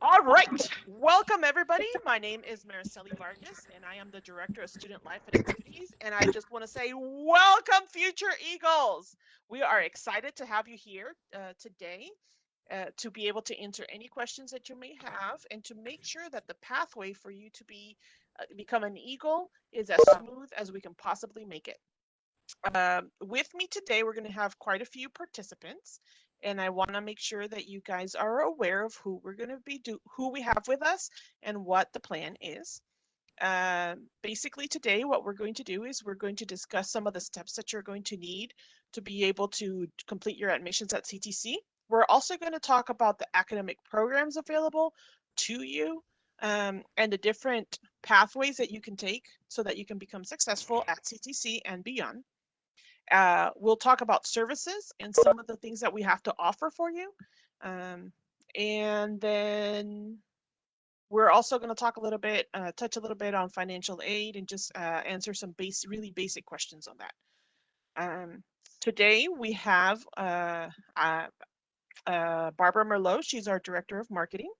All right. Welcome, everybody. My name is Mariceli Vargas, and I am the Director of Student Life and Activities. And I just want to say, welcome, future Eagles. We are excited to have you here today to be able to answer any questions that you may have and to make sure that the pathway for you to become an Eagle is as smooth as we can possibly make it. With me today, we're going to have quite a few participants, and I want to make sure that you guys are aware of who we're going to who we have with us, and what the plan is. Basically, today, what we're going to do is we're going to discuss some of the steps that you're going to need to be able to complete your admissions at CTC. We're also going to talk about the academic programs available to you and the different pathways that you can take so that you can become successful at CTC and beyond. We'll talk about services and some of the things that we have to offer for you. And then we're also going to talk a little bit, touch a little bit on financial aid and just answer some really basic questions on that. Today we have Barbara Merlot. She's our Director of Marketing,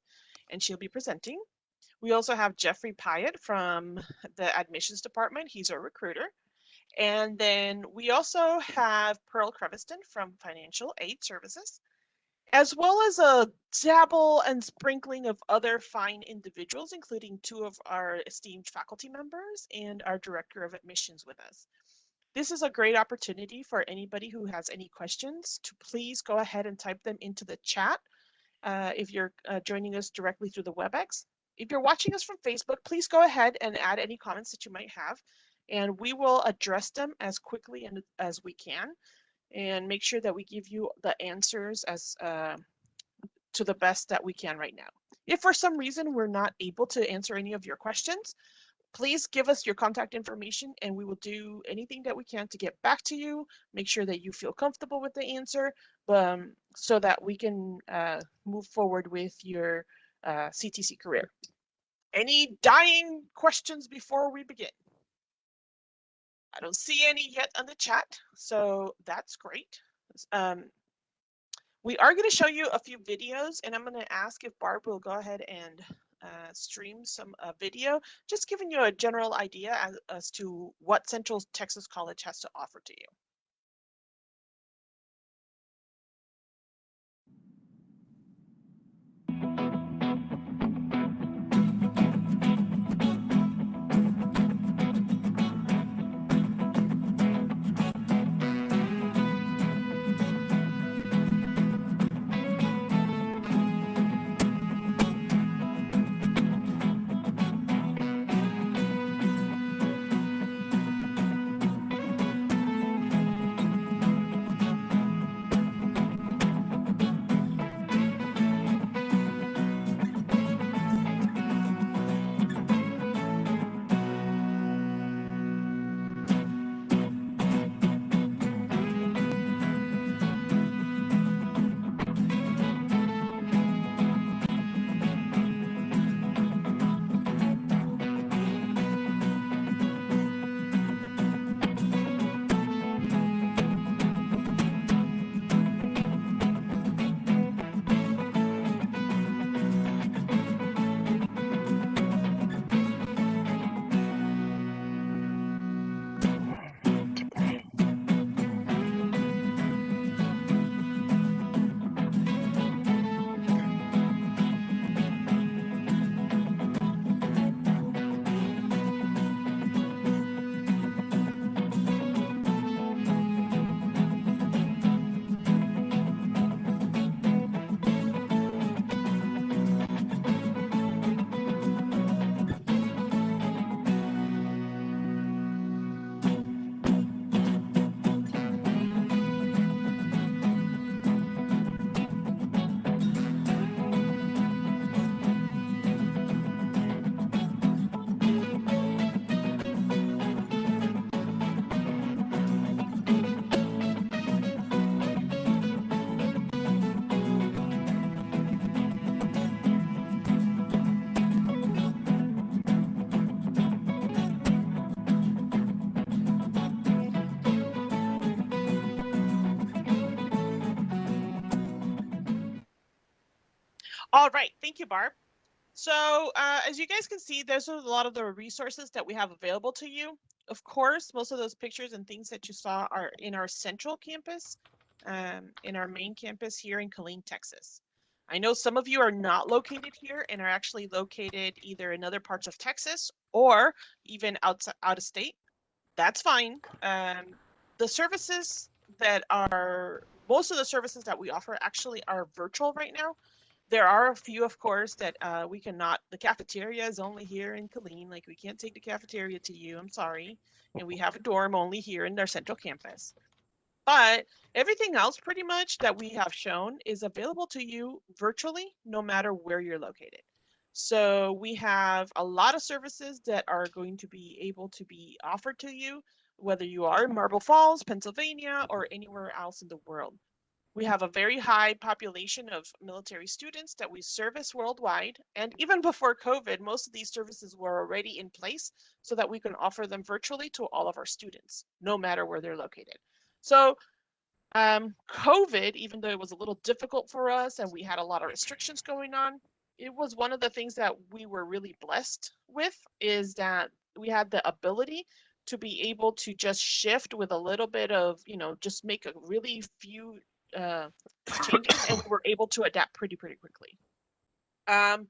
and she'll be presenting. We also have Jeffrey Pyatt from the Admissions Department. He's our recruiter. And then we also have Pearl Creviston from Financial Aid Services, as well as a dabble and sprinkling of other fine individuals, including two of our esteemed faculty members and our Director of Admissions with us. This is a great opportunity for anybody who has any questions to please go ahead and type them into the chat if you're joining us directly through the WebEx. If you're watching us from Facebook, please go ahead and add any comments that you might have, and we will address them as quickly as we can and make sure that we give you the answers as to the best that we can right now. If for some reason we're not able to answer any of your questions, please give us your contact information and we will do anything that we can to get back to you, make sure that you feel comfortable with the answer, so that we can move forward with your CTC career. Any dying questions before we begin? I don't see any yet on the chat, so that's great. We are going to show you a few videos, and I'm going to ask if Barb will go ahead and stream some video, just giving you a general idea as to what Central Texas College has to offer to you. All right, thank you, Barb. So, as you guys can see, there's a lot of the resources that we have available to you. Of course, most of those pictures and things that you saw are in our central campus, in our main campus here in Killeen, Texas. I know some of you are not located here and are actually located either in other parts of Texas or even out of state. That's fine. The services that are most of the services that we offer actually are virtual right now. There are a few, of course, that we cannot. The cafeteria is only here in Killeen. Like we can't take the cafeteria to you. I'm sorry. And we have a dorm only here in our central campus. But everything else, pretty much, that we have shown is available to you virtually, no matter where you're located. So we have a lot of services that are going to be able to be offered to you, whether you are in Marble Falls, Pennsylvania, or anywhere else in the world. We have a very high population of military students that we service worldwide. And even before COVID, most of these services were already in place so that we can offer them virtually to all of our students, no matter where they're located. So COVID, even though it was a little difficult for us and we had a lot of restrictions going on, it was one of the things that we were really blessed with, is that we had the ability to be able to just shift with a little bit of, just make a really few uh, changes, and we were able to adapt pretty quickly. Um,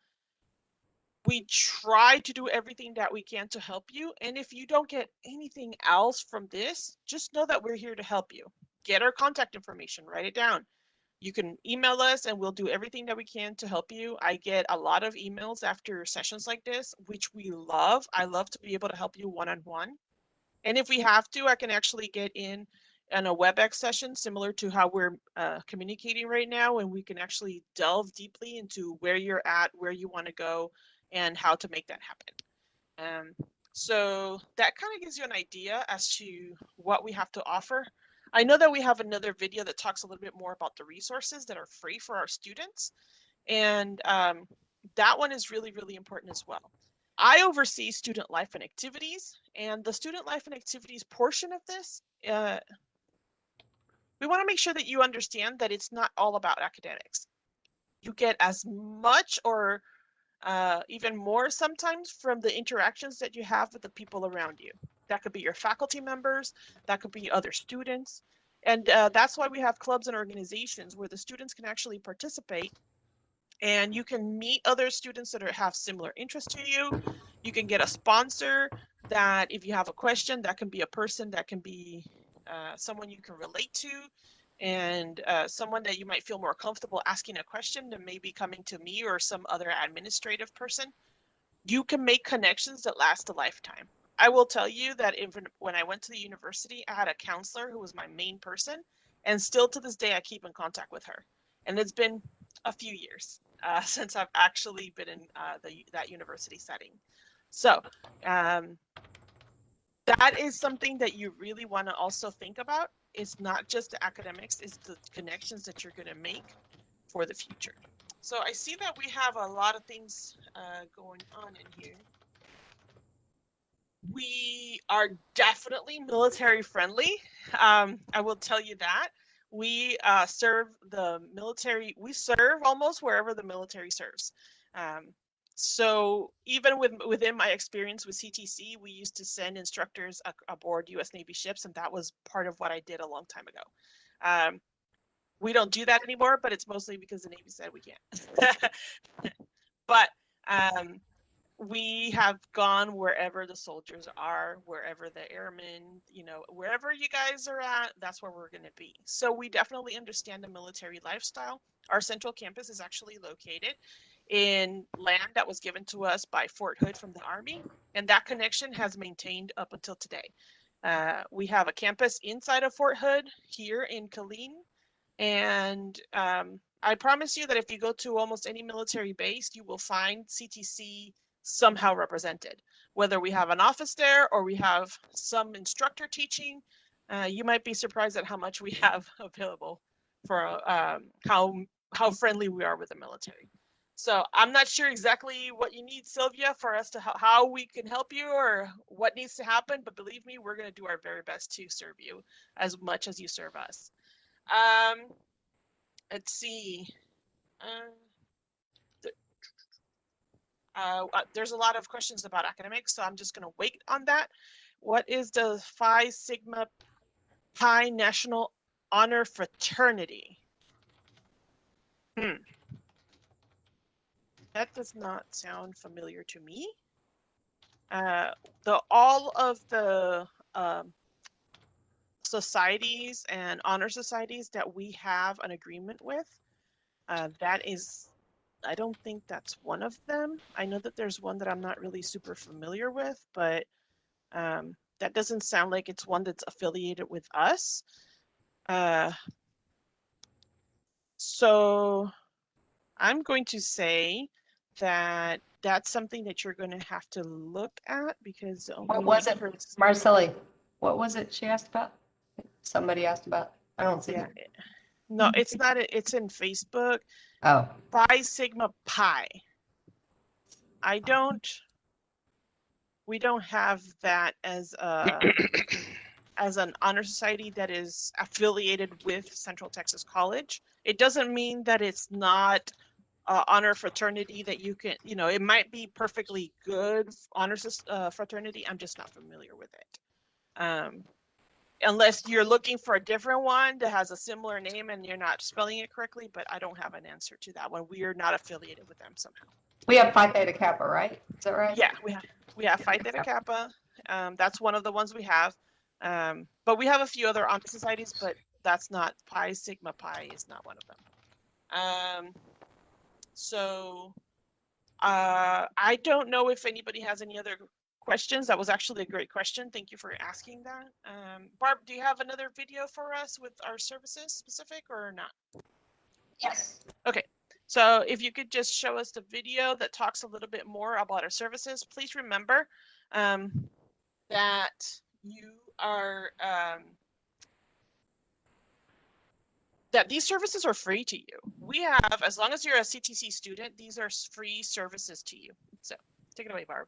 we try to do everything that we can to help you. And if you don't get anything else from this, just know that we're here to help you. Get our contact information, write it down. You can email us and we'll do everything that we can to help you. I get a lot of emails after sessions like this, which we love. I love to be able to help you one-on-one. And if we have to, I can actually get in a WebEx session similar to how we're communicating right now, and we can actually delve deeply into where you're at, where you want to go, and how to make that happen. So that kind of gives you an idea as to what we have to offer. I know that we have another video that talks a little bit more about the resources that are free for our students, and that one is really important as well. I oversee student life and activities, and the student life and activities portion of this, we want to make sure that you understand that it's not all about academics. You get as much or even more sometimes from the interactions that you have with the people around you. That could be your faculty members, that could be other students. And that's why we have clubs and organizations where the students can actually participate, and you can meet other students that have similar interests to you. You can get a sponsor that if you have a question, that can be a person that can be someone you can relate to, and someone that you might feel more comfortable asking a question than maybe coming to me or some other administrative person. You can make connections that last a lifetime. I will tell you that even when I went to the university, I had a counselor who was my main person, and still to this day, I keep in contact with her. And it's been a few years since I've actually been in that university setting. So um, that is something that you really want to also think about. It's not just the academics, it's the connections that you're going to make for the future. So I see that we have a lot of things going on in here. We are definitely military friendly. I will tell you that. We serve the military, we serve almost wherever the military serves. Um, so even within my experience with CTC, we used to send instructors aboard US Navy ships, and that was part of what I did a long time ago. Um, we don't do that anymore, but it's mostly because the Navy said we can't. But um, we have gone wherever the soldiers are, wherever the airmen, wherever you guys are at, that's where we're going to be. So we definitely understand the military lifestyle. Our central campus is actually located in land that was given to us by Fort Hood from the Army, and that connection has maintained up until today. We have a campus inside of Fort Hood here in Killeen, and I promise you that if you go to almost any military base, you will find CTC somehow represented. Whether we have an office there or we have some instructor teaching, you might be surprised at how much we have available for how friendly we are with the military. So I'm not sure exactly what you need, Sylvia, for us to how we can help you or what needs to happen, but believe me, we're going to do our very best to serve you as much as you serve us. Um, let's see. Uh, there's a lot of questions about academics, so I'm just going to wait on that. What is the Phi Sigma Pi National Honor Fraternity? That does not sound familiar to me. All of the societies and honor societies that we have an agreement with, that is, I don't think that's one of them. I know that there's one that I'm not really super familiar with, but that doesn't sound like it's one that's affiliated with us. So I'm going to say that that's something that you're going to have to look at, because What was it, Marcelli? What was it she asked about? Somebody asked about. I don't see it. No, it's not. It's in Facebook. Oh. Phi Sigma Pi. We don't have that as an honor society that is affiliated with Central Texas College. It doesn't mean that it's not honor fraternity that you can, it might be perfectly good honor fraternity. I'm just not familiar with it. Unless you're looking for a different one that has a similar name and you're not spelling it correctly, but I don't have an answer to that one. We are not affiliated with them somehow. We have Phi Theta Kappa, right? Is that right? Yeah, we have Phi Theta Kappa. That's one of the ones we have. But we have a few other honor societies, but that's not Pi Sigma Pi is not one of them. So I don't know if anybody has any other questions. That was actually a great question. Thank you for asking that. Barb, do you have another video for us with our services specific or not? Yes. Okay. So if you could just show us the video that talks a little bit more about our services. Please remember that you are that these services are free to you. We have, as long as you're a CTC student, these are free services to you. So take it away, Barb.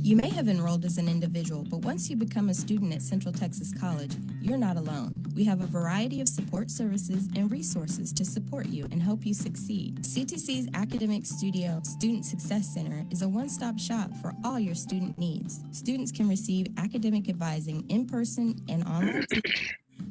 You may have enrolled as an individual, but once you become a student at Central Texas College, you're not alone. We have a variety of support services and resources to support you and help you succeed. CTC's Academic Studio Student Success Center is a one-stop shop for all your student needs. Students can receive academic advising in person and online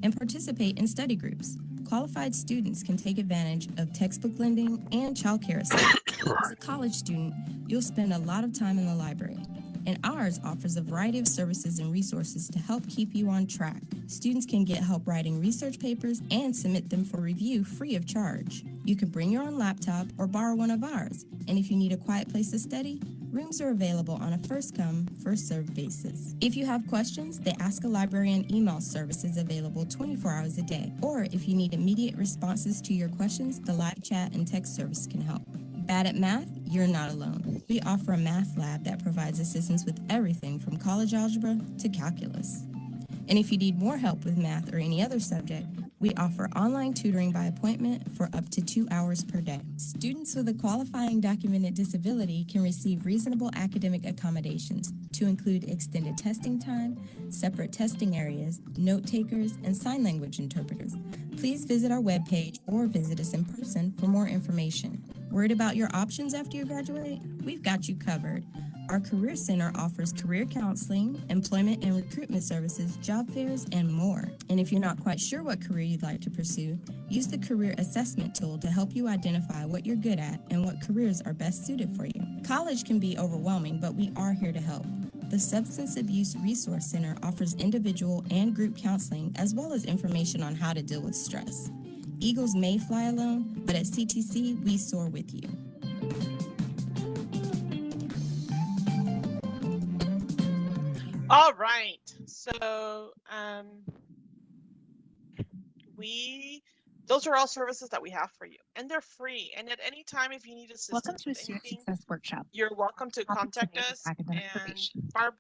and participate in study groups. Qualified students can take advantage of textbook lending and childcare assistance. As a college student, you'll spend a lot of time in the library, and ours offers a variety of services and resources to help keep you on track. Students can get help writing research papers and submit them for review free of charge. You can bring your own laptop or borrow one of ours, and if you need a quiet place to study, rooms are available on a first-come, first-served basis. If you have questions, the Ask a Librarian email service is available 24 hours a day. Or if you need immediate responses to your questions, the live chat and text service can help. Bad at math? You're not alone. We offer a math lab that provides assistance with everything from college algebra to calculus. And if you need more help with math or any other subject, we offer online tutoring by appointment for up to 2 hours per day. Students with a qualifying documented disability can receive reasonable academic accommodations to include extended testing time, separate testing areas, note takers, and sign language interpreters. Please visit our webpage or visit us in person for more information. Worried about your options after you graduate? We've got you covered. Our Career Center offers career counseling, employment and recruitment services, job fairs, and more. And if you're not quite sure what career you'd like to pursue, use the Career Assessment tool to help you identify what you're good at and what careers are best suited for you. College can be overwhelming, but we are here to help. The Substance Abuse Resource Center offers individual and group counseling, as well as information on how to deal with stress. Eagles may fly alone, but at CTC, we soar with you. All right, so those are all services that we have for you, and they're free. And at any time, if you need assistance with anything, workshop. you're welcome to contact us. And Barb,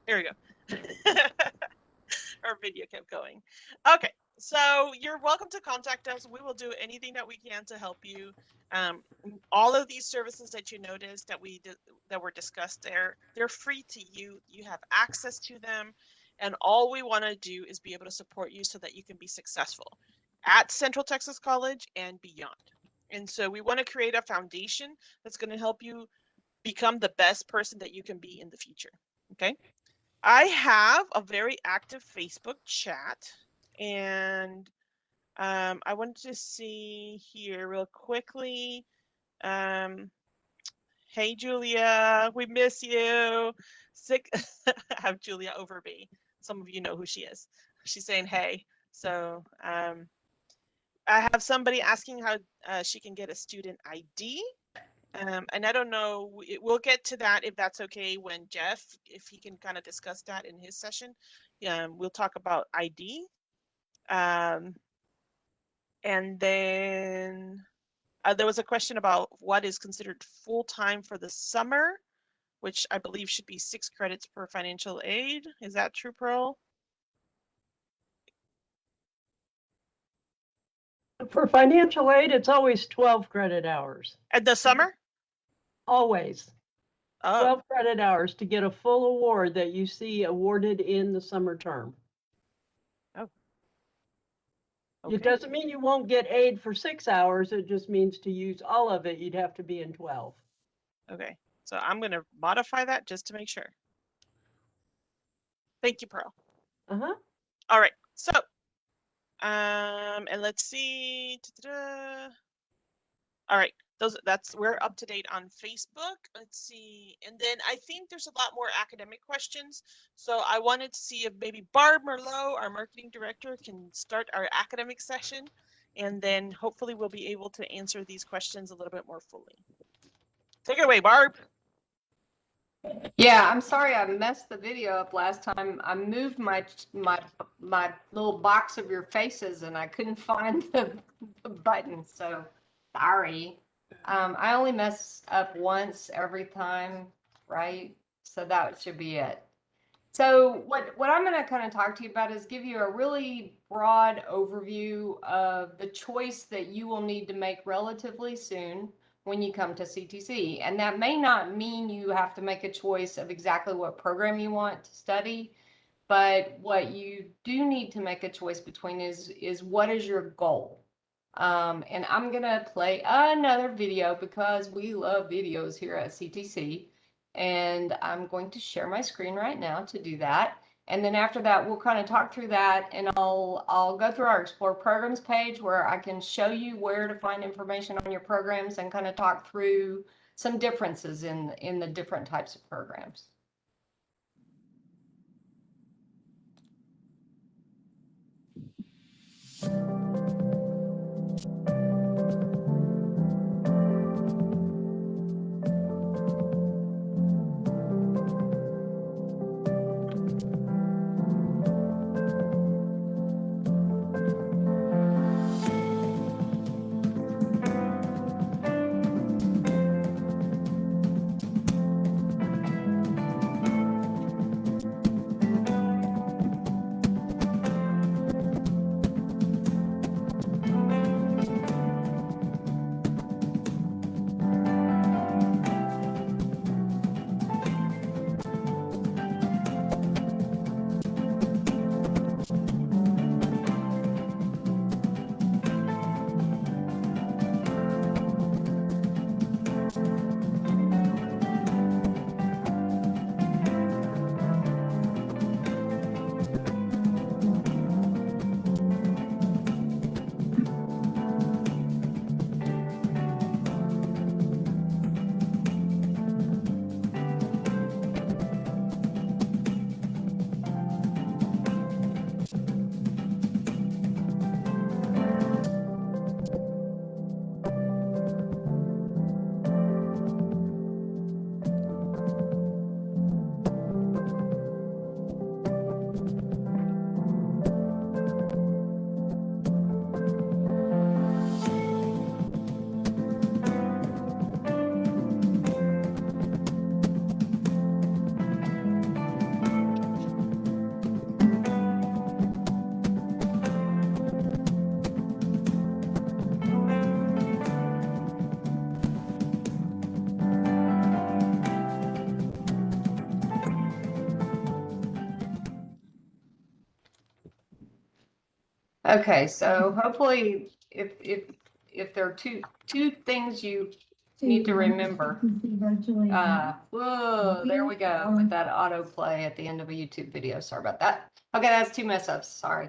there we go. Our video kept going. Okay, so you're welcome to contact us. We will do anything that we can to help you. All of these services that you noticed that were discussed there, they're free to you. You have access to them, and all we want to do is be able to support you so that you can be successful at Central Texas College and beyond. And so we want to create a foundation that's going to help you become the best person that you can be in the future. Okay. I have a very active Facebook chat, and I wanted to see here real quickly. Hey, Julia, we miss you. Sick. I have Julia Overby. Some of you know who she is. She's saying hey. So I have somebody asking how she can get a student ID. And I don't know, we'll get to that if that's okay when Jeff, if he can kind of discuss that in his session. We'll talk about ID. And then there was a question about what is considered full-time for the summer, which I believe should be 6 credits per financial aid. Is that true, Pearl? For financial aid, it's always 12 credit hours. At the summer? Always. Oh, 12 credit hours to get a full award that you see awarded in the summer term. okay. It doesn't mean you won't get aid for 6 hours. It just means to use all of it, you'd have to be in 12. Okay. So I'm going to modify that just to make sure. Thank you, Pearl. Uh-huh. All right. So, and let's see. All right. We're up to date on Facebook. Let's see. And then I think there's a lot more academic questions. So I wanted to see if maybe Barb Merlot, our marketing director, can start our academic session. And then hopefully we'll be able to answer these questions a little bit more fully. Take it away, Barb. Yeah, I'm sorry I messed the video up last time. I moved my little box of your faces and I couldn't find the button, so sorry. I only mess up once every time, right? So that should be it. So what I'm going to kind of talk to you about is give you a really broad overview of the choice that you will need to make relatively soon when you come to CTC. And that may not mean you have to make a choice of exactly what program you want to study, but what you do need to make a choice between is what is your goal? And I'm going to play another video because we love videos here at CTC. And I'm going to share my screen right now to do that. And then after that, we'll kind of talk through that, and I'll go through our Explore Programs page where I can show you where to find information on your programs and kind of talk through some differences in the different types of programs. Okay, so hopefully if if there are two things you need to remember. Whoa, there we go with that autoplay at the end of a YouTube video. Sorry about that. Okay, that's 2 mess ups. Sorry.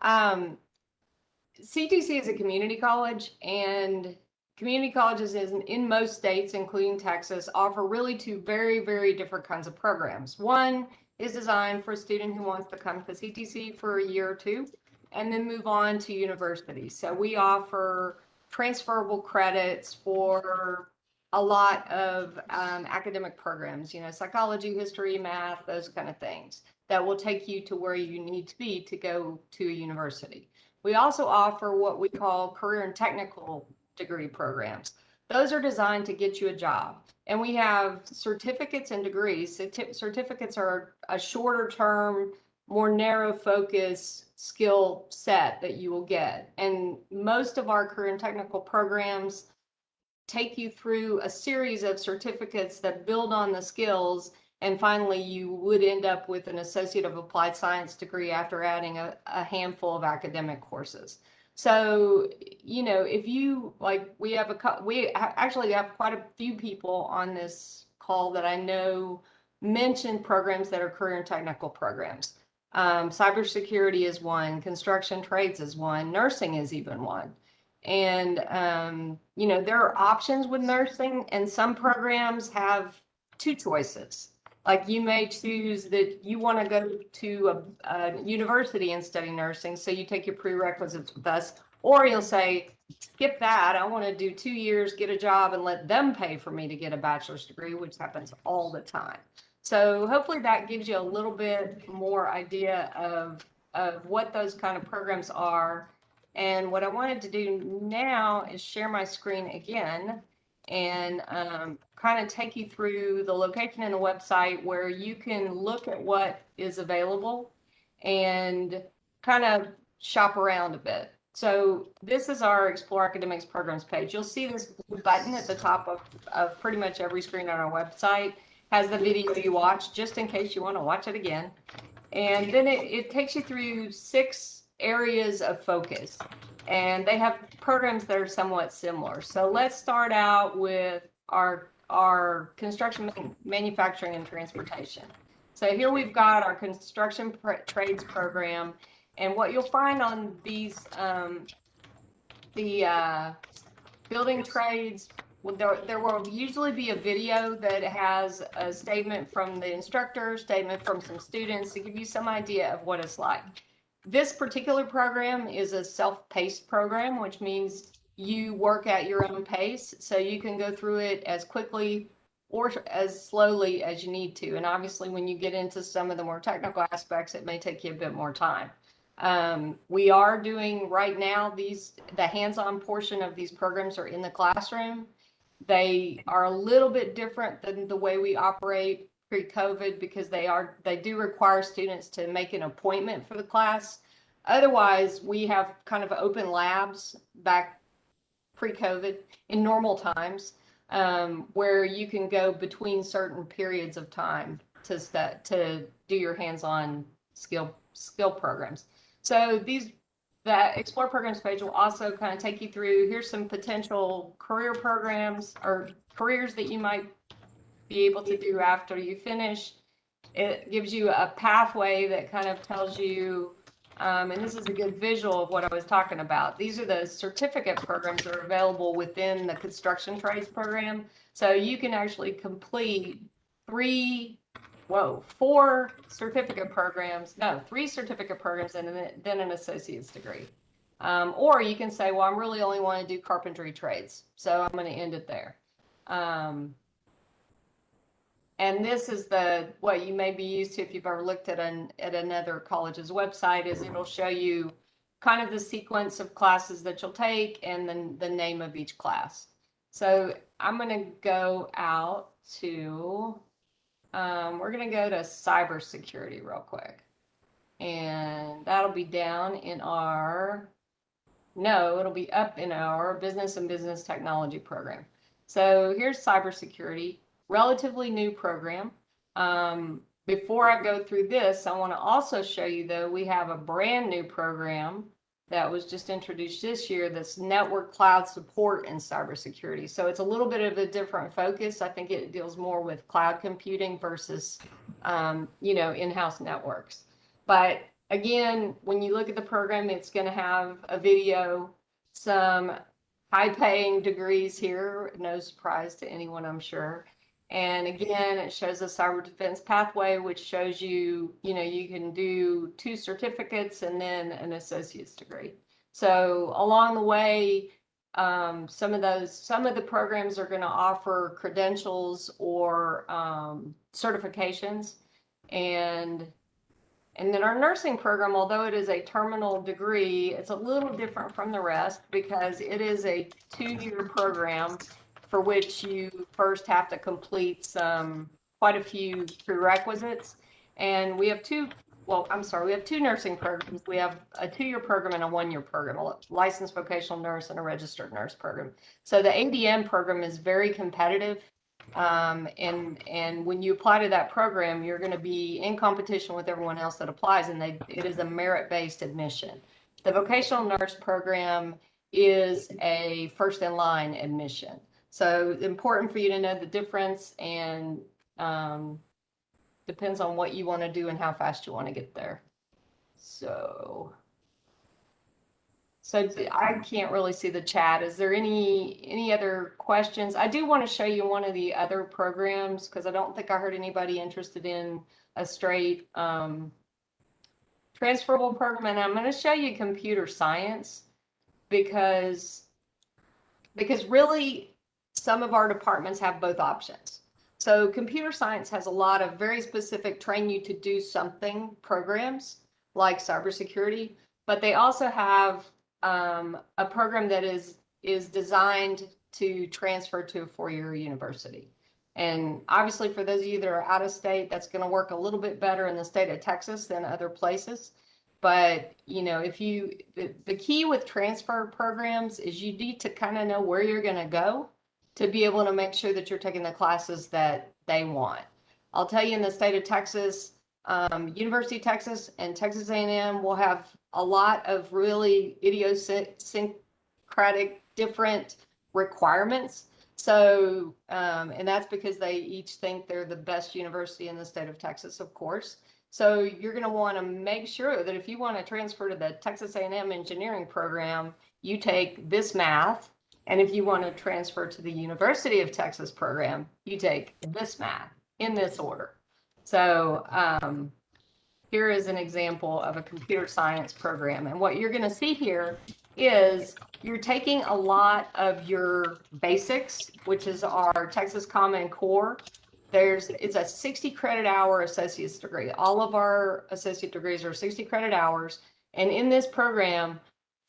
CTC is a community college, and community colleges in most states, including Texas, offer really 2 very, very different kinds of programs. One is designed for a student who wants to come to CTC for a year or 2 and then move on to university. So we offer transferable credits for a lot of academic programs, psychology, history, math, those kind of things that will take you to where you need to be to go to a university. We also offer what we call career and technical degree programs. Those are designed to get you a job. And we have certificates and degrees. Certificates are a shorter term, more narrow focus skill set that you will get. And most of our career and technical programs take you through a series of certificates that build on the skills, and finally you would end up with an Associate of Applied Science degree after adding a handful of academic courses. So, if you we actually have quite a few people on this call that I know mentioned programs that are career and technical programs. Cybersecurity is one, construction trades is one, nursing is even one. And, there are options with nursing, and some programs have 2 choices. Like you may choose that you want to go to a university and study nursing, so you take your prerequisites with us, or you'll say, skip that, I want to do 2 years, get a job, and let them pay for me to get a bachelor's degree, which happens all the time. So hopefully that gives you a little bit more idea of what those kind of programs are. And what I wanted to do now is share my screen again and kind of take you through the location in the website where you can look at what is available and kind of shop around a bit. So this is our Explore Academics Programs page. You'll see this blue button at the top of pretty much every screen on our website. Has the video you watched, just in case you want to watch it again. And then it takes you through 6 areas of focus, and they have programs that are somewhat similar. So let's start out with our construction, manufacturing, and transportation. So here we've got our construction trades program, and what you'll find on these the building trades, well, there will usually be a video that has a statement from the instructor, statement from some students to give you some idea of what it's like. This particular program is a self-paced program, which means you work at your own pace, so you can go through it as quickly or as slowly as you need to. And obviously, when you get into some of the more technical aspects, it may take you a bit more time. We are doing right now the hands-on portion of these programs are in the classroom. They are a little bit different than the way we operate pre-COVID because they do require students to make an appointment for the class. Otherwise, we have kind of open labs back pre-COVID in normal times where you can go between certain periods of time to do your hands-on skill programs. So that Explore Programs page will also kind of take you through, here's some potential career programs or careers that you might be able to do after you finish. It gives you a pathway that kind of tells you, and this is a good visual of what I was talking about. These are the certificate programs that are available within the construction trades program. So you can actually complete 4 certificate programs, no, 3 certificate programs and then an associate's degree. Or you can say, well, I'm really only want to do carpentry trades, so I'm going to end it there. And this is what you may be used to if you've ever looked at another college's website, is it'll show you kind of the sequence of classes that you'll take and then the name of each class. So I'm going to go out to, we're going to go to cybersecurity real quick. And that'll be down in it'll be up in our business and business technology program. So here's cybersecurity, relatively new program. Before I go through this, I want to also show you, though, we have a brand new program that was just introduced this year that's network cloud support and cybersecurity. So it's a little bit of a different focus. I think it deals more with cloud computing versus, in-house networks. But again, when you look at the program, it's going to have a video, some high-paying degrees here, no surprise to anyone, I'm sure. And again, it shows a cyber defense pathway, which shows you, you can do 2 certificates and then an associate's degree. So along the way, some of the programs are going to offer credentials or certifications. And then our nursing program, although it is a terminal degree, it's a little different from the rest because it is a 2-year program for which you first have to complete quite a few prerequisites. And we have two nursing programs. We have a 2-year program and a 1-year program, a licensed vocational nurse and a registered nurse program. So the ADN program is very competitive. And when you apply to that program, you're going to be in competition with everyone else that applies, and it is a merit-based admission. The vocational nurse program is a first-in-line admission. So important for you to know the difference, and depends on what you want to do and how fast you want to get there. So I can't really see the chat. Is there any other questions? I do want to show you one of the other programs because I don't think I heard anybody interested in a straight transferable program. And I'm going to show you computer science because really some of our departments have both options. So computer science has a lot of very specific train you to do something programs like cybersecurity, but they also have a program that is designed to transfer to a 4-year university. And obviously for those of you that are out of state, that's going to work a little bit better in the state of Texas than other places. But, the key with transfer programs is you need to kind of know where you're going to go to be able to make sure that you're taking the classes that they want. I'll tell you, in the state of Texas, University of Texas and Texas A&M will have a lot of really idiosyncratic different requirements. So, and that's because they each think they're the best university in the state of Texas, of course. So you're going to want to make sure that if you want to transfer to the Texas A&M engineering program, you take this math. And if you want to transfer to the University of Texas program, you take this math in this order. So here is an example of a computer science program. And what you're going to see here is you're taking a lot of your basics, which is our Texas Common Core. It's a 60 credit hour associate's degree. All of our associate degrees are 60 credit hours. And in this program,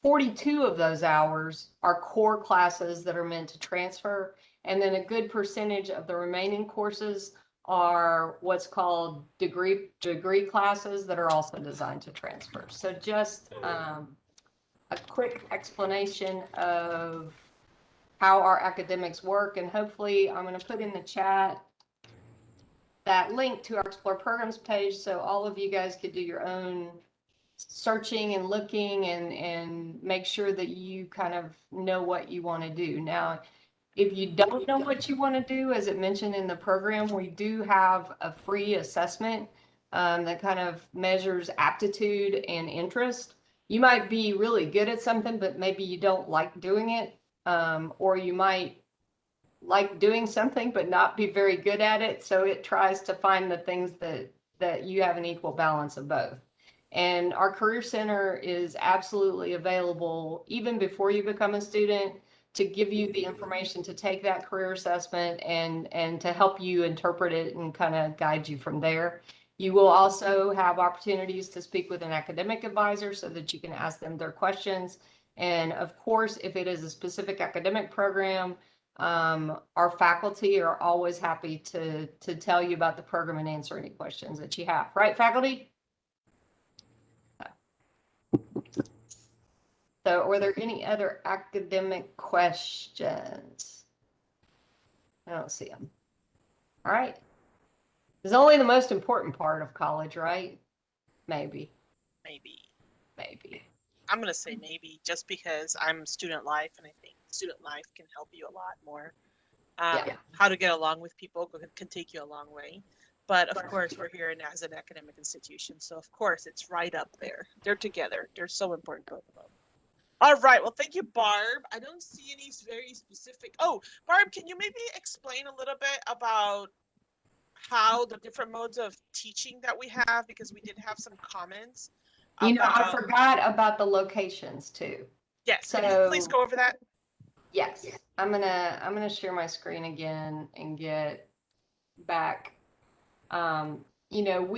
42 of those hours are core classes that are meant to transfer. And then a good percentage of the remaining courses are what's called degree classes that are also designed to transfer. So just a quick explanation of how our academics work. And hopefully I'm going to put in the chat that link to our Explore Programs page so all of you guys could do your own searching and looking and make sure that you kind of know what you want to do. Now, if you don't know what you want to do, as it mentioned in the program, we do have a free assessment that kind of measures aptitude and interest. You might be really good at something, but maybe you don't like doing it, or you might like doing something but not be very good at it. So it tries to find the things that you have an equal balance of both. And our Career Center is absolutely available even before you become a student to give you the information to take that career assessment and to help you interpret it and kind of guide you from there. You will also have opportunities to speak with an academic advisor so that you can ask them their questions. And of course, if it is a specific academic program, our faculty are always happy to tell you about the program and answer any questions that you have. Right, faculty? So were there any other academic questions? I don't see them. All right. It's only the most important part of college, right? Maybe. Maybe. Maybe. I'm going to say maybe just because I'm student life and I think student life can help you a lot more. Yeah. How to get along with people can take you a long way. But of course, we're here as an academic institution. So, of course, it's right up there. They're together. They're so important, both of them. All right. Well, thank you, Barb. I don't see any very specific. Oh, Barb, can you maybe explain a little bit about how the different modes of teaching that we have? Because we did have some comments You know, I about. forgot about the locations too. Yes. Can you please So go over that? yes, I'm gonna share my screen again and get back. You know,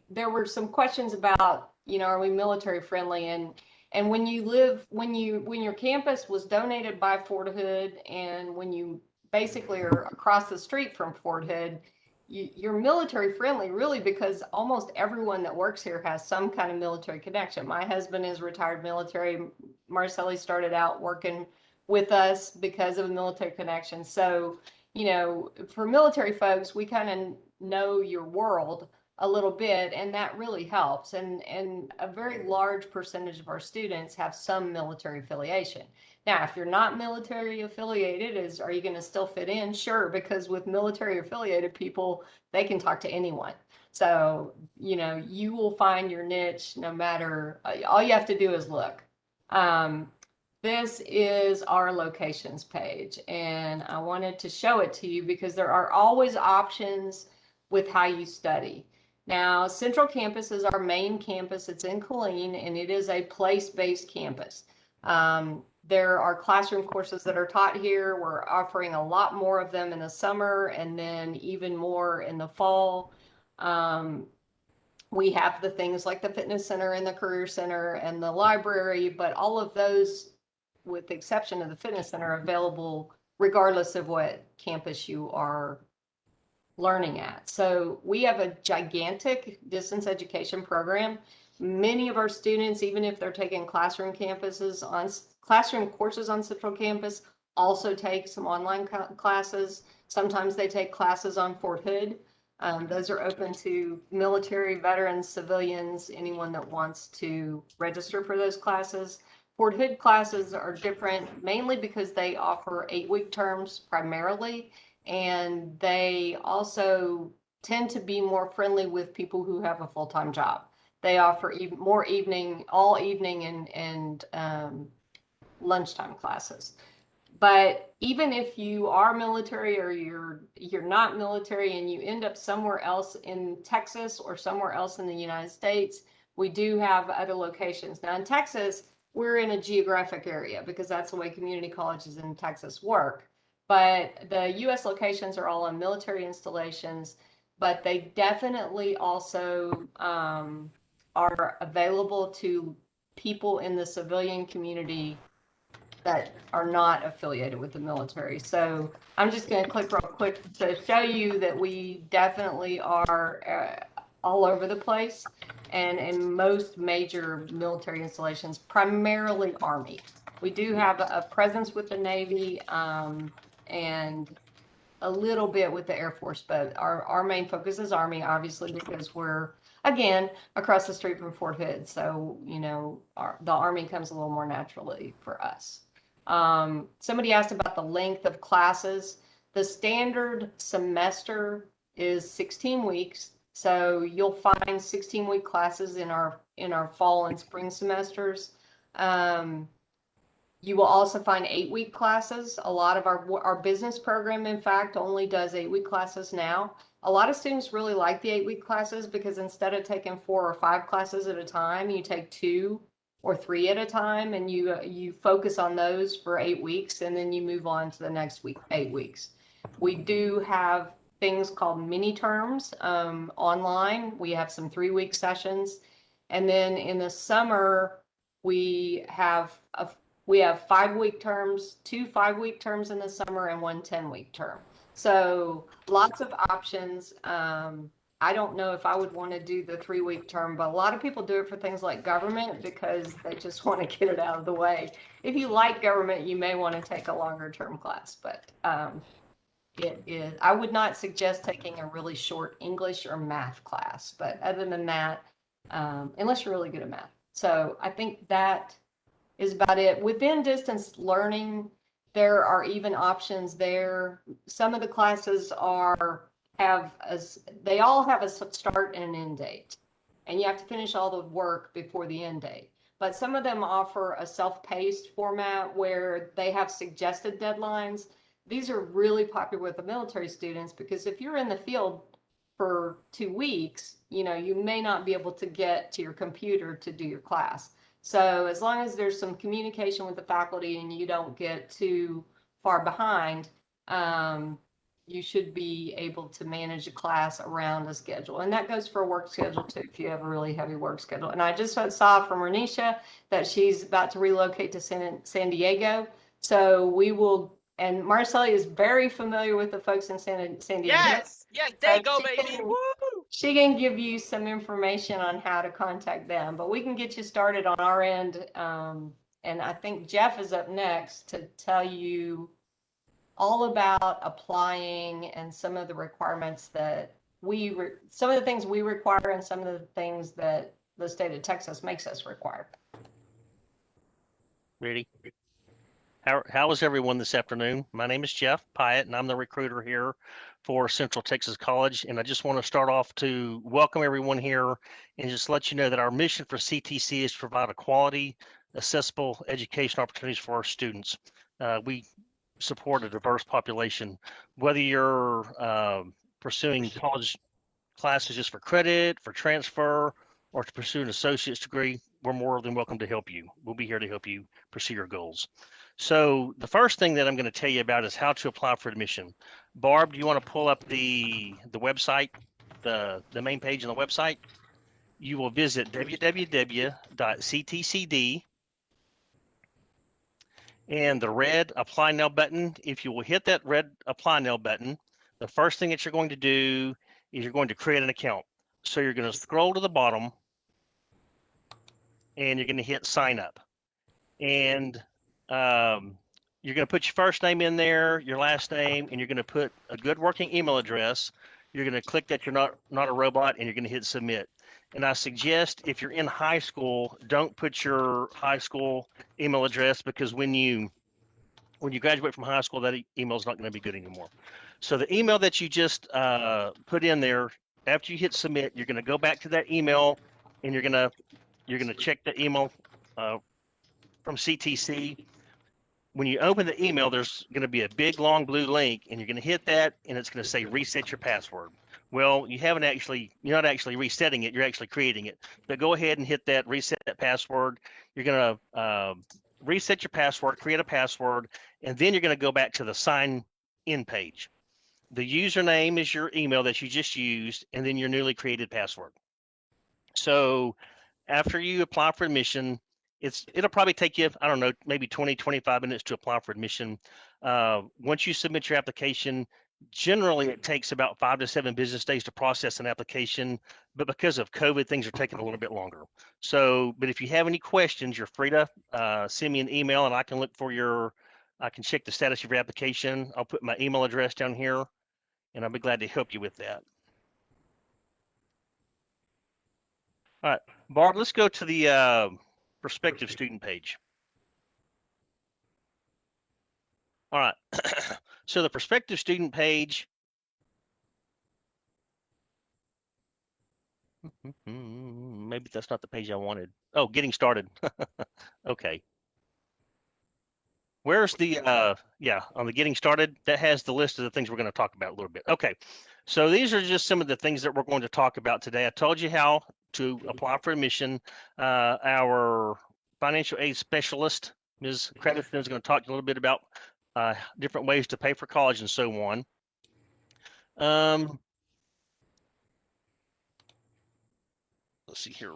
there were some questions about, you know, are we military friendly? And when your campus was donated by Fort Hood, and when you basically are across the street from Fort Hood, you're military friendly, really, because almost everyone that works here has some kind of military connection. My husband is retired military. Marcelli started out working with us because of a military connection. So, you know, for military folks, we kind of know your world a little bit, and that really helps. And a very large percentage of our students have some military affiliation. Now, if you're not military affiliated, are you going to still fit in? Sure, because with military affiliated people, they can talk to anyone. So, you know, you will find your niche no matter, all you have to do is look. Um, this is our locations page, and I wanted to show it to you because there are always options with how you study. Now, Central Campus is our main campus. It's in Killeen, and it is a place-based campus. There are classroom courses that are taught here. We're offering a lot more of them in the summer, and then even more in the fall. We have the things like the fitness center and the career center and the library, but all of those, with the exception of the fitness center, are available regardless of what campus you are learning at. So we have a gigantic distance education program. Many of our students, even if they're taking classroom courses on Central Campus, also take some online classes. Sometimes they take classes on Fort Hood. Those are open to military, veterans, civilians, anyone that wants to register for those classes. Fort Hood classes are different mainly because they offer 8-week terms primarily, and they also tend to be more friendly with people who have a full-time job. They offer more all evening and lunchtime classes. But even if you are military or you're not military and you end up somewhere else in Texas or somewhere else in the United States, we do have other locations. Now in Texas, we're in a geographic area because that's the way community colleges in Texas work. But the US locations are all on military installations, but they definitely also are available to people in the civilian community that are not affiliated with the military. So I'm just going to click real quick to show you that we definitely are all over the place, and in most major military installations, primarily Army. We do have a presence with the Navy and a little bit with the Air Force, but our main focus is Army, obviously, because we're, again, across the street from Fort Hood. So, you know, the Army comes a little more naturally for us. Somebody asked about the length of classes. The standard semester is 16 weeks. So you'll find 16-week classes in our fall and spring semesters. You will also find 8-week classes. A lot of our business program, in fact, only does 8-week classes now. A lot of students really like the 8-week classes because instead of taking 4 or 5 classes at a time, you take 2 or 3 at a time, and you focus on those for 8 weeks, and then you move on to the next 8 weeks. We do have things called mini terms online. We have some 3-week sessions, and then in the summer we have 5-week terms, 2 5-week terms in the summer, and 1 10-week term. So lots of options. I don't know if I would want to do the 3-week term, but a lot of people do it for things like government because they just want to get it out of the way. If you like government, you may want to take a longer term class, but I would not suggest taking a really short English or math class, but other than that, unless you're really good at math. So I think that is about it. Within distance learning, there are even options there. Some of the classes they all have a start and an end date, and you have to finish all the work before the end date. But some of them offer a self-paced format where they have suggested deadlines. These are really popular with the military students because if you're in the field for 2 weeks, you may not be able to get to your computer to do your class. So as long as there's some communication with the faculty and you don't get too far behind, you should be able to manage a class around a schedule. And that goes for a work schedule too, if you have a really heavy work schedule. And I just saw from Renisha that she's about to relocate to San Diego. So we will, and Marcella is very familiar with the folks in San Diego. Yes, they go, she baby. can- Woo! She can give you some information on how to contact them, but we can get you started on our end. And I think Jeff is up next to tell you all about applying and some of the requirements that some of the things we require and some of the things that the state of Texas makes us require. Ready? How is everyone this afternoon? My name is Jeff Pyatt, and I'm the recruiter here for Central Texas College. And I just want to start off to welcome everyone here and just let you know that our mission for CTC is to provide a quality, accessible education opportunities for our students. We support a diverse population, whether you're pursuing college classes just for credit, for transfer, or to pursue an associate's degree, we're more than welcome to help you. We'll be here to help you pursue your goals. So the first thing that I'm going to tell you about is how to apply for admission. Barb, do you want to pull up the website, the main page on the website? You will visit www.ctcd and the red apply now button. If you will hit that red apply now button, the first thing that you're going to do is you're going to create an account. So you're going to scroll to the bottom and you're going to hit sign up. And you're going to put your first name in there, your last name, and you're going to put a good working email address. You're going to click that you're not a robot, and you're going to hit submit. And I suggest if you're in high school, don't put your high school email address because when you graduate from high school, that email is not going to be good anymore. So the email that you just put in there, after you hit submit, you're going to go back to that email, and you're going to check the email from CTC. When you open the email, there's going to be a big long blue link, and you're going to hit that, and it's going to say reset your password. Well, you're not actually resetting it, you're actually creating it. But go ahead and hit that reset that password. You're going to reset your password, create a password, and then you're going to go back to the sign in page. The username is your email that you just used, and then your newly created password. So after you apply for admission, it'll probably take you, I don't know, maybe 20, 25 minutes to apply for admission. Once you submit your application, generally it takes about 5 to 7 business days to process an application, but because of COVID, things are taking a little bit longer. So, but if you have any questions, you're free to send me an email and I can I can check the status of your application. I'll put my email address down here and I'll be glad to help you with that. All right, Barb, let's go to the prospective student page. All right, so the prospective student page, maybe that's not the page I wanted. Oh, getting started. Okay. Where's the, on the getting started, that has the list of the things we're going to talk about a little bit. Okay, so these are just some of the things that we're going to talk about today. I told you how to apply for admission. Our financial aid specialist, Ms. Crediton, is going to talk to you a little bit about different ways to pay for college and so on. Let's see here.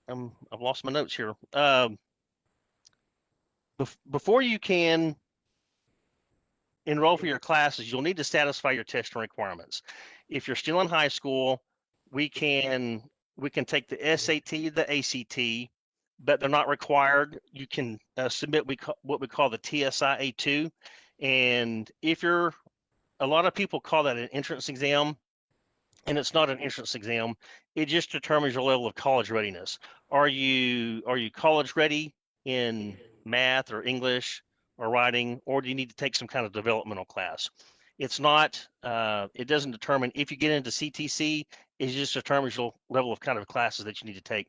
I've lost my notes here. Before you can enroll for your classes, you'll need to satisfy your testing requirements. If you're still in high school, we can take the SAT, the ACT, but they're not required. You can submit what we call the TSIA2, and a lot of people call that an entrance exam, and it's not an entrance exam. It just determines your level of college readiness. Are you college ready in math or English or writing, or do you need to take some kind of developmental class? It's not, it doesn't determine if you get into CTC, it just determines your level of kind of classes that you need to take.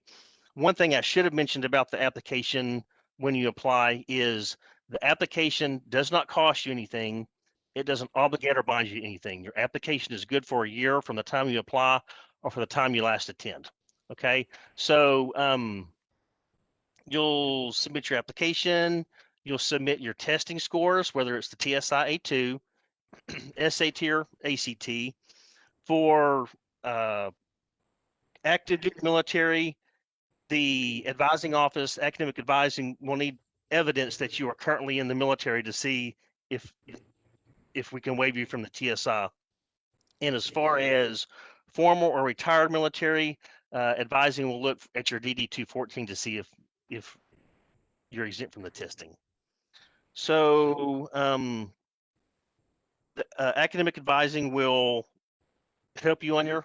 One thing I should have mentioned about the application when you apply is the application does not cost you anything. It doesn't obligate or bind you to anything. Your application is good for a year from the time you apply or for the time you last attend. Okay, so you'll submit your application, you'll submit your testing scores, whether it's the TSI A2, SAT or ACT. For active duty military, the advising office, academic advising, will need evidence that you are currently in the military to see if we can waive you from the TSI. And as far as former or retired military, advising will look at your DD 214 to see if you're exempt from the testing. So academic advising will help you on your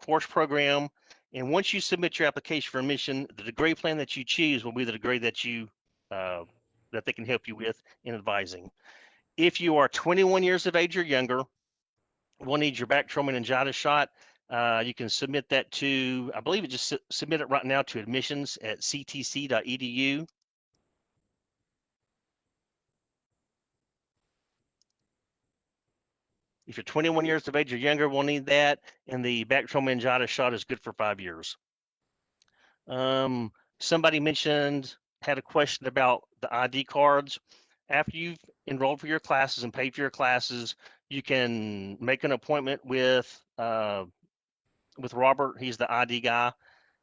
course program. And once you submit your application for admission, the degree plan that you choose will be the degree that you that they can help you with in advising. If you are 21 years of age or younger, we'll need your Bactrim meningitis shot. You can submit that to, I believe it just submit it right now to admissions at ctc.edu. If you're 21 years of age or younger, we'll need that. And the Bactrim meningitis shot is good for 5 years. Somebody had a question about the ID cards. After you've enrolled for your classes and paid for your classes, you can make an appointment with Robert. He's the ID guy.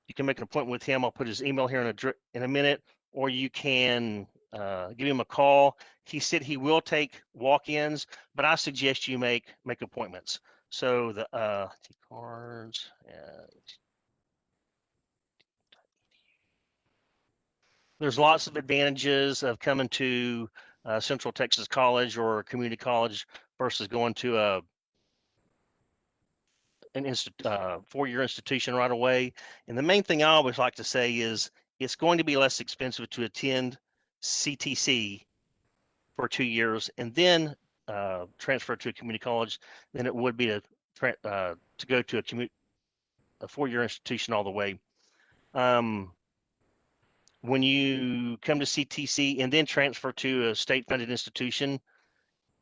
You can make an appointment with him. I'll put his email here in a minute, or you can give him a call. He said he will take walk-ins, but I suggest you make appointments. So the cards. There's lots of advantages of coming to Central Texas College or community college versus going to an 4-year institution right away. And the main thing I always like to say is it's going to be less expensive to attend CTC for 2 years and then transfer to a community college than it would be to go to a 4-year institution all the way. When you come to CTC and then transfer to a state-funded institution,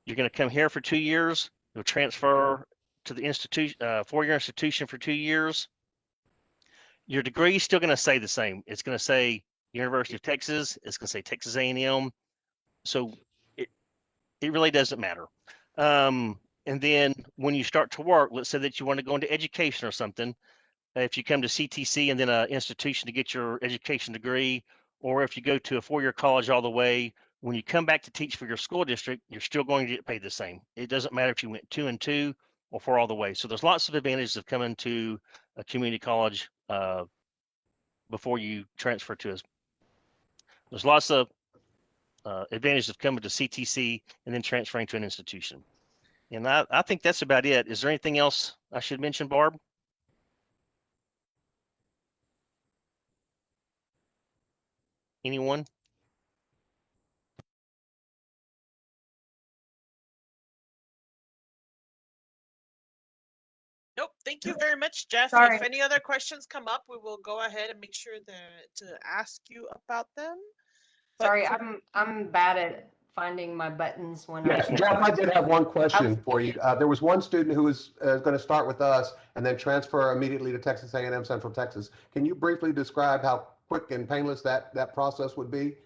you're going to come here for 2 years. You'll transfer to the institution, 4-year institution for 2 years. Your degree is still going to say the same. It's going to say University of Texas. It's going to say Texas A&M. So it really doesn't matter. And then when you start to work, let's say that you want to go into education or something. If you come to CTC and then an institution to get your education degree, or if you go to a 4-year college all the way, when you come back to teach for your school district, you're still going to get paid the same. It doesn't matter if you went 2 and 2 or 4 all the way. So there's lots of advantages of coming to a community college before you transfer to us. There's lots of advantages of coming to CTC and then transferring to an institution. And I think that's about it. Is there anything else I should mention, Barb? Anyone? Nope. Thank you very much, Jeff. Sorry. If any other questions come up, we will go ahead and make sure to ask you about them. But Sorry, I'm bad at finding my buttons when Yeah, I. Jeff, I did have one question for you. There was one student who was going to start with us and then transfer immediately to Texas A&M Central Texas. Can you briefly describe how quick and painless that process would be?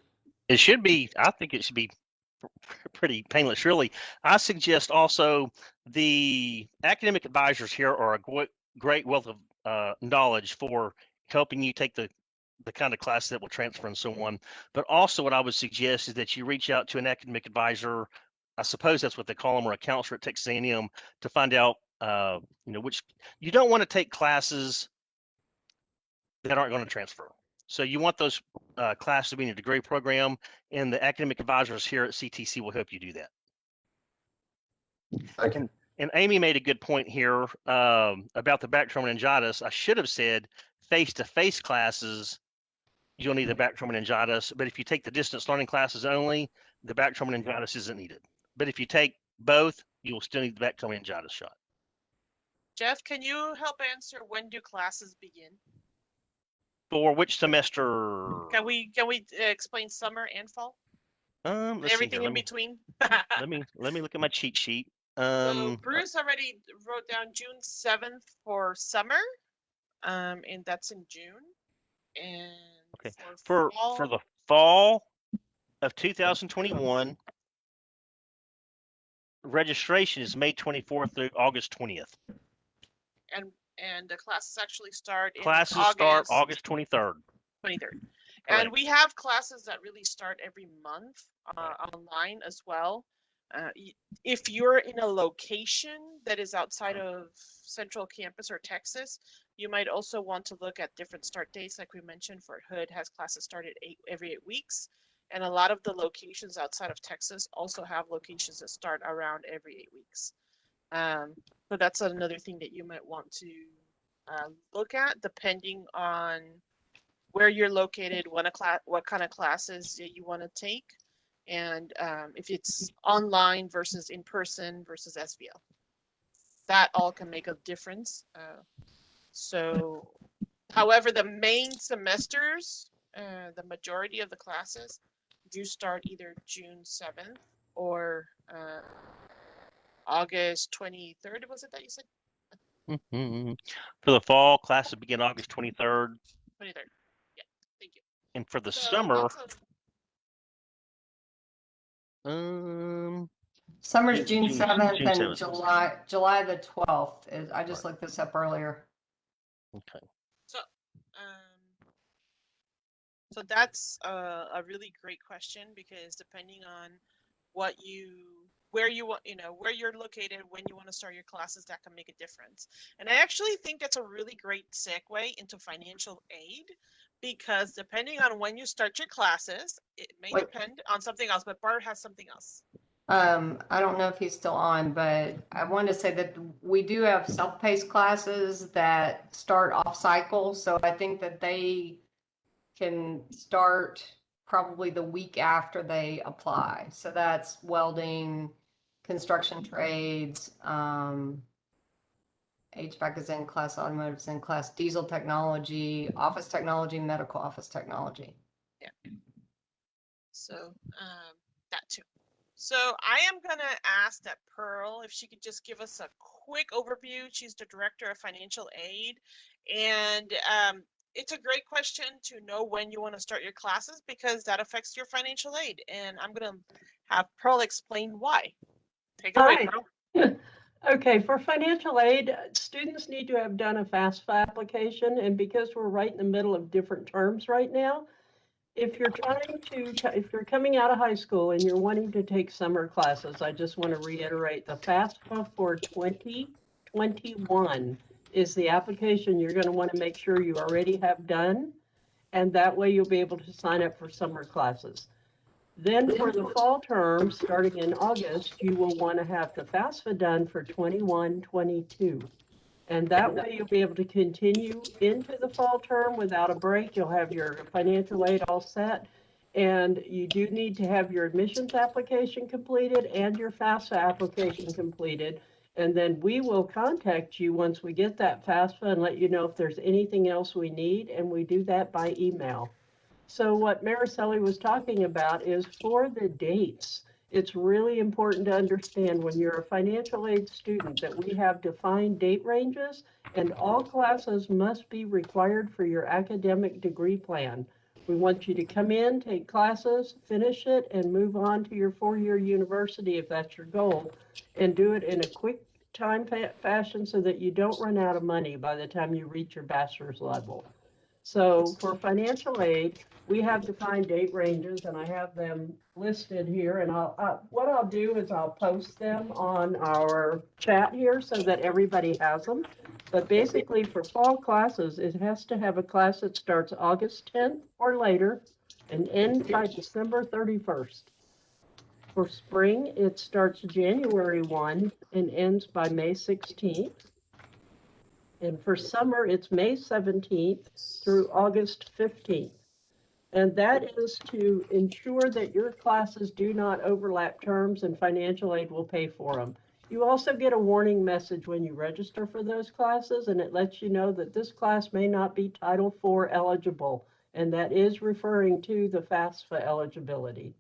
It should be, I think it should be pretty painless, really. I suggest also the academic advisors here are a great wealth of knowledge for helping you take the kind of class that will transfer and so on. But also what I would suggest is that you reach out to an academic advisor, I suppose that's what they call them, or a counselor at Texas A&M, to find out, which you don't want to take classes that aren't going to transfer. So you want those classes to be in your degree program, and the academic advisors here at CTC will help you do that. Thank you. And Amy made a good point here about the Bactrim meningitis. I should have said face-to-face classes you'll need the back meningitis. But if you take the distance learning classes only, the back meningitis isn't needed. But if you take both, you will still need the back meningitis shot. Jeff, can you help answer when do classes begin? For which semester? Can we explain summer and fall? Let's see here. Everything in between. Let me look at my cheat sheet. So Bruce already wrote down June 7th for summer, and that's in June. And okay. for For the fall of 2021, registration is May 24th through August 20th. And the classes actually start in Classes start August 23rd. 23rd. Correct. And we have classes that really start every month online as well. If you're in a location that is outside of Central Campus or Texas, you might also want to look at different start dates. Like we mentioned, Fort Hood has classes started every 8 weeks. And a lot of the locations outside of Texas also have locations that start around every 8 weeks. So that's another thing that you might want to look at, depending on where you're located, what kind of classes you want to take, and if it's online versus in person versus SVL. That all can make a difference. So, however, the main semesters, the majority of the classes do start either June 7th or August 23rd, was it that you said? For the fall, classes begin August 23rd. 23rd. Yeah, thank you. And for the summer, Summer's June June 7th and 7th. July the 12th. I just looked this up earlier. Okay. So that's a really great question, because depending on where you're located, when you want to start your classes, that can make a difference. And I actually think that's a really great segue into financial aid, because depending on when you start your classes, it may depend on something else, but Bart has something else. I don't know if he's still on, but I wanted to say that we do have self-paced classes that start off cycle. So I think that they can start probably the week after they apply. So that's welding, construction trades, HVAC is in class, automotive is in class, diesel technology, office technology, medical office technology. Yeah. So that too. So I am going to ask that Pearl, if she could just give us a quick overview. She's the Director of Financial Aid. And it's a great question to know when you want to start your classes, because that affects your financial aid. And I'm going to have Pearl explain why. Take it away, Pearl. Okay, for financial aid, students need to have done a FAFSA application. And because we're right in the middle of different terms right now, if you're coming out of high school and you're wanting to take summer classes, I just want to reiterate the FAFSA for 2021 is the application you're going to want to make sure you already have done. And that way you'll be able to sign up for summer classes. Then for the fall term, starting in August, you will want to have the FAFSA done for 21-22. And that way you'll be able to continue into the fall term without a break. You'll have your financial aid all set. And you do need to have your admissions application completed and your FAFSA application completed. And then we will contact you once we get that FAFSA and let you know if there's anything else we need. And we do that by email. So what Mariceli was talking about is for the dates. It's really important to understand when you're a financial aid student that we have defined date ranges, and all classes must be required for your academic degree plan. We want you to come in, take classes, finish it, and move on to your four-year university if that's your goal, and do it in a quick time fashion so that you don't run out of money by the time you reach your bachelor's level. So for financial aid, we have defined date ranges, and I have them listed here. And what I'll do is I'll post them on our chat here so that everybody has them. But basically, for fall classes, it has to have a class that starts August 10th or later and ends by December 31st. For spring, it starts January 1 and ends by May 16th. And for summer, it's May 17th through August 15th. And that is to ensure that your classes do not overlap terms and financial aid will pay for them. You also get a warning message when you register for those classes, and it lets you know that this class may not be Title IV eligible, and that is referring to the FAFSA eligibility.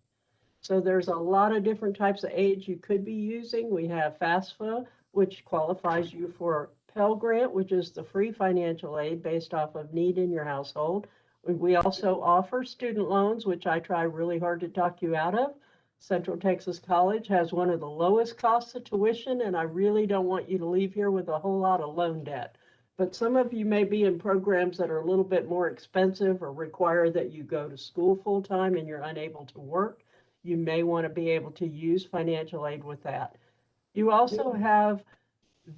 So there's a lot of different types of aid you could be using. We have FAFSA, which qualifies you for Pell Grant, which is the free financial aid based off of need in your household. We also offer student loans, which I try really hard to talk you out of. Central Texas College has one of the lowest costs of tuition, and I really don't want you to leave here with a whole lot of loan debt. But some of you may be in programs that are a little bit more expensive or require that you go to school full time and you're unable to work. You may want to be able to use financial aid with that. You also have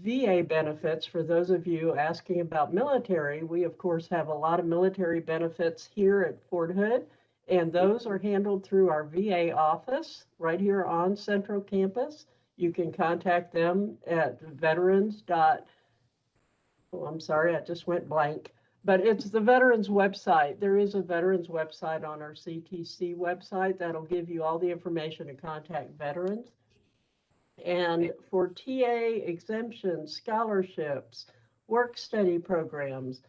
VA benefits for those of you asking about military. We, of course, have a lot of military benefits here at Fort Hood, and those are handled through our VA office right here on Central Campus. You can contact them at veterans. Oh, I'm sorry, I just went blank. But it's the veterans website. There is a veterans website on our CTC website that'll give you all the information to contact veterans. And for TA exemptions, scholarships, work study programs,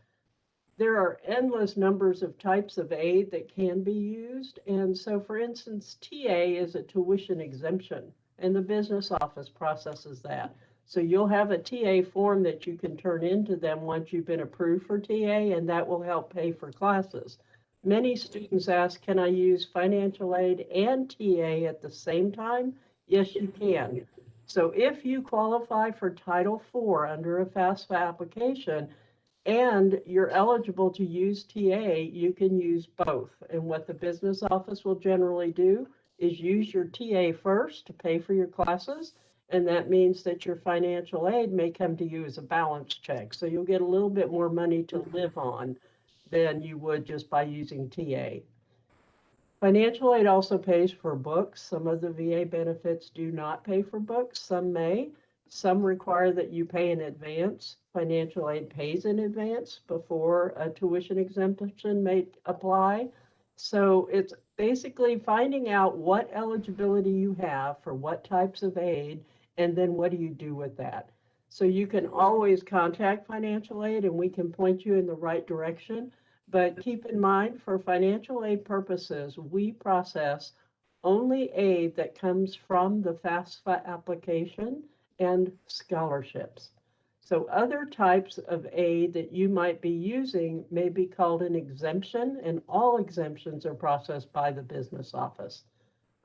there are endless numbers of types of aid that can be used. And so, for instance, TA is a tuition exemption, and the business office processes that. So you'll have a TA form that you can turn into them once you've been approved for TA, and that will help pay for classes. Many students ask, can I use financial aid and TA at the same time? Yes, you can. So if you qualify for Title IV under a FAFSA application, and you're eligible to use TA, you can use both. And what the business office will generally do is use your TA first to pay for your classes. And that means that your financial aid may come to you as a balance check. So you'll get a little bit more money to live on than you would just by using TA. Financial aid also pays for books. Some of the VA benefits do not pay for books, some may. Some require that you pay in advance. Financial aid pays in advance before a tuition exemption may apply. So it's basically finding out what eligibility you have for what types of aid, and then what do you do with that. So you can always contact financial aid and we can point you in the right direction. But keep in mind, for financial aid purposes, we process only aid that comes from the FAFSA application and scholarships. So other types of aid that you might be using may be called an exemption, and all exemptions are processed by the business office.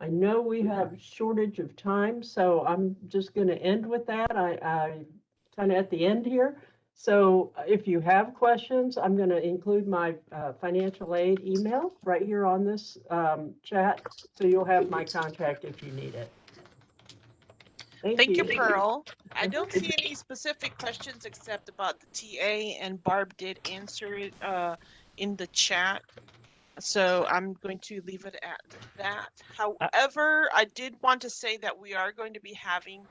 I know we have shortage of time, so I'm just going to end with that. I kind of at the end here. So if you have questions, I'm going to include my financial aid email right here on this chat, so you'll have my contact if you need it. Thank you, Thank you. Pearl. I don't see any specific questions except about the TA, and Barb did answer it in the chat. So I'm going to leave it at that. However, I did want to say that we are going to be having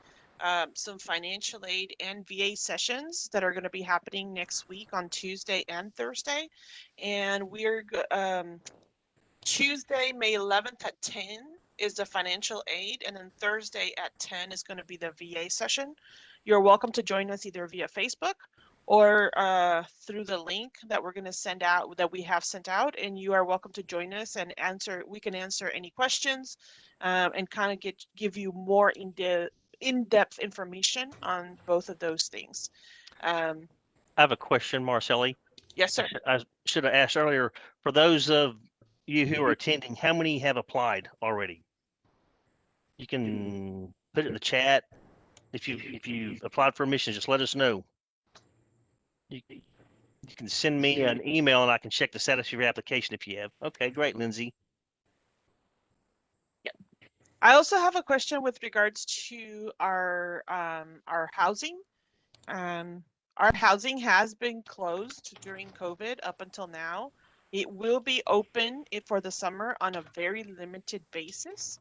some financial aid and VA sessions that are going to be happening next week on Tuesday and Thursday. And we're Tuesday, May 11th at 10 is the financial aid, and then Thursday at 10 is going to be the VA session. You're welcome to join us either via Facebook or through the link that we're going to send out, that we have sent out, and you are welcome to join us and we can answer any questions and kind of give you more in-depth information on both of those things. I have a question, Marcelli. Yes, sir. I should have asked earlier, for those of you who are attending, how many have applied already? You can put it in the chat. If you've applied for admissions, just let us know. You can send me an email and I can check the status of your application if you have. Okay, great, Lindsay. I also have a question with regards to our housing. Our housing has been closed during COVID up until now. It will be open for the summer on a very limited basis.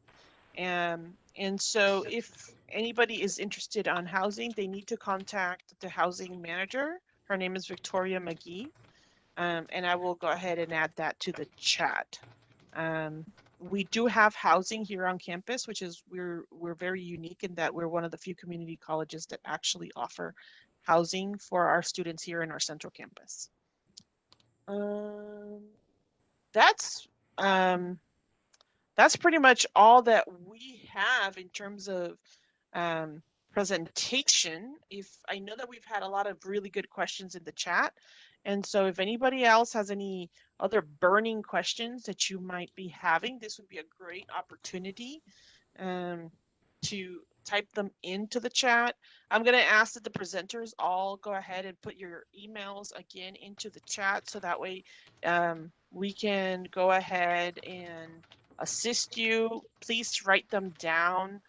And so if anybody is interested on housing, they need to contact the housing manager. Her name is Victoria McGee. And I will go ahead and add that to the chat. We do have housing here on campus, which is we're very unique in that we're one of the few community colleges that actually offer housing for our students here in our central campus. That's that's pretty much all that we have in terms of presentation. If I know that we've had a lot of really good questions in the chat, and so if anybody else has any other burning questions that you might be having, this would be a great opportunity to type them into the chat. I'm going to ask that the presenters all go ahead and put your emails again into the chat so that way we can go ahead and assist you. Please write them down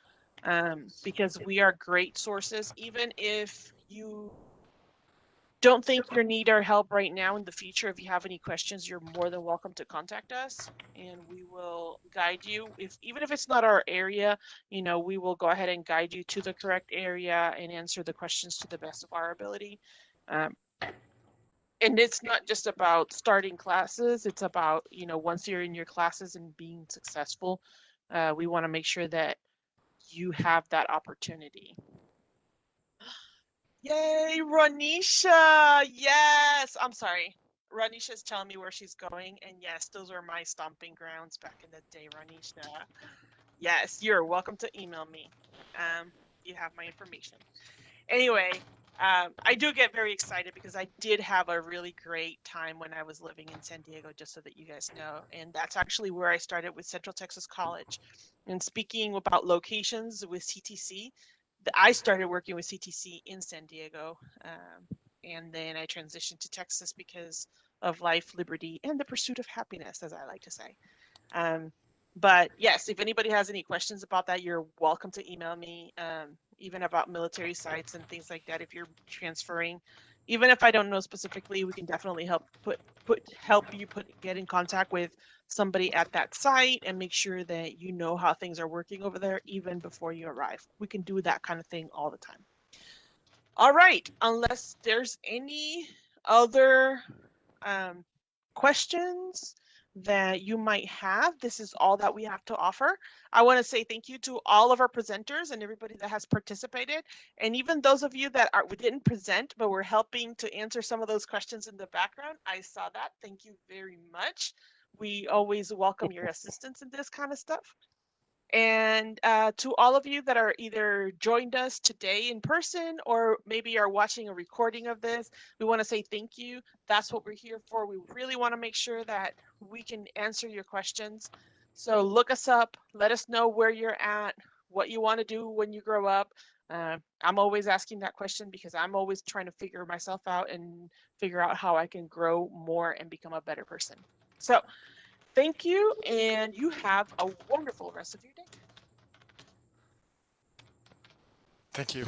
because we are great sources. Even if you don't think you need our help right now, in the future, if you have any questions, you're more than welcome to contact us and we will guide you. Even if it's not our area, you know, we will go ahead and guide you to the correct area and answer the questions to the best of our ability. And it's not just about starting classes, it's about, you know, once you're in your classes and being successful, we want to make sure that you have that opportunity. Yay, Ronisha! Yes, I'm sorry. Ronisha's telling me where she's going, and yes, those are my stomping grounds back in the day, Ronisha. Yes, you're welcome to email me. You have my information. Anyway, I do get very excited because I did have a really great time when I was living in San Diego, just so that you guys know. And that's actually where I started with Central Texas College. And speaking about locations with CTC, I started working with CTC in San Diego. And then I transitioned to Texas because of life, liberty, and the pursuit of happiness, as I like to say. But yes, if anybody has any questions about that, you're welcome to email me, even about military sites and things like that. If you're transferring, even if I don't know specifically, we can definitely help get in contact with somebody at that site and make sure that you know how things are working over there even before you arrive. We can do that kind of thing all the time. All right, unless there's any other questions that you might have, this is all that we have to offer. I want to say thank you to all of our presenters and everybody that has participated, and even those of you that we didn't present but were helping to answer some of those questions in the background. I saw that. Thank you very much. We always welcome your assistance in this kind of stuff. And to all of you that are either joined us today in person or maybe are watching a recording of this, we want to say thank you. That's what we're here for. We really want to make sure that we can answer your questions. So look us up, let us know where you're at, what you want to do when you grow up. I'm always asking that question because I'm always trying to figure myself out and figure out how I can grow more and become a better person. So thank you, and you have a wonderful rest of your day. Thank you.